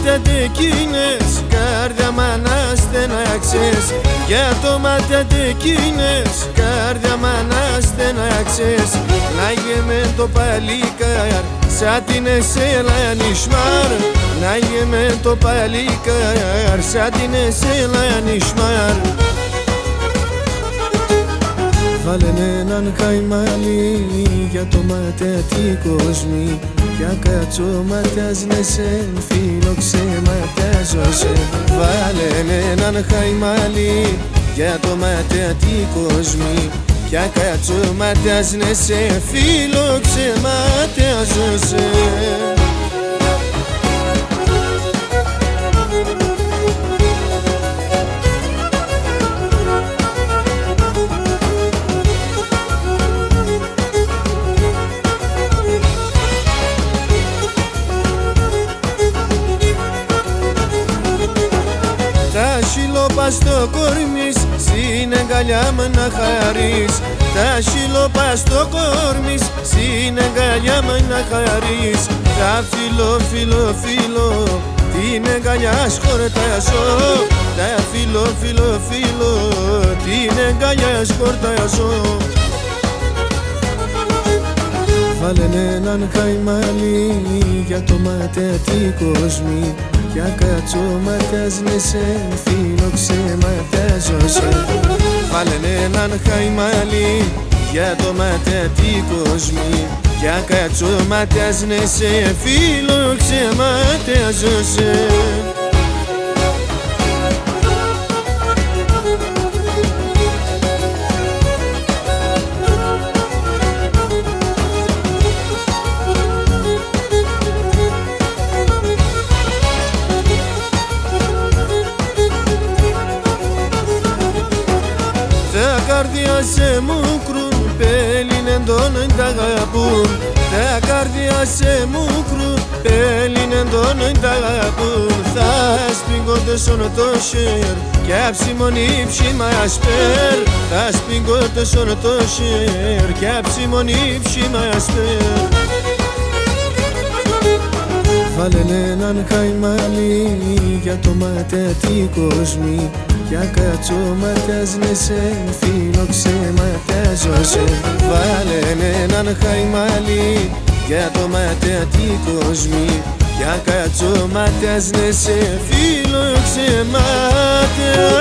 μάτια τεκίνες, καρδιά μ' αναστενάξες. Για το μάτια τεκίνες, καρδιά μ' αναστενάξες. Να γεμέ το παλικάρ, σαν την εσέλα νησμάρ. Να γεμέ το παλικάρ, σαν την εσέλα νησμάρ. Βάλε έναν χαϊμάλι για το ματιατή κόσμη. Για κάτσο ματιάζνεσαι, φίλοξε ματιάζωσαι. Βάλε έναν χαϊμάλι για το ματιατή κόσμη. Για κάτσο ματιάζνεσαι, φίλοξε ματιάζωσαι. Τα σιλόπα στο κορμίς, στην αγκαλιά μου να χαρείς. Τα σιλόπα στο κορμίς, στην αγκαλιά μου να χαρείς. Τα φιλό, την αγκαλιά σκορτάζω. Τα φιλό, την αγκαλιά σκορτάζω. Βάλε έναν χαϊμάλι για το ματιατή κόσμη. Για κάτσο ματιάζνεσαι, φίλοξε ματιάζωσαι. Βάλε έναν χαϊμάλι για το ματιατή κόσμη. Για κάτσο ματιάζνεσαι, φίλοξε ματιάζωσαι. Τα καρδιά σε μουκρούν, πέλινεν τον τ' αγαπούν. Τα καρδιά σε μουκρούν, πέλινεν τον τ' αγαπούν. Θα σπίγγονται σον το σέρ, κι αψιμονή ψήμα ασπέρ. Θα σπίγγονται σον το σέρ, κι αψιμονή ψήμα ασπέρ. Βάλε έναν χαϊμάλι για το ματιατή κόσμη. Για κάτσο ματιάζνεσαι, φίλοξε ματιάζωσαι. Βάλε έναν χαϊμάλι για το ματιατή κόσμη. Για κάτσο ματιάζνεσαι, φίλοξε ματιάζωσαι.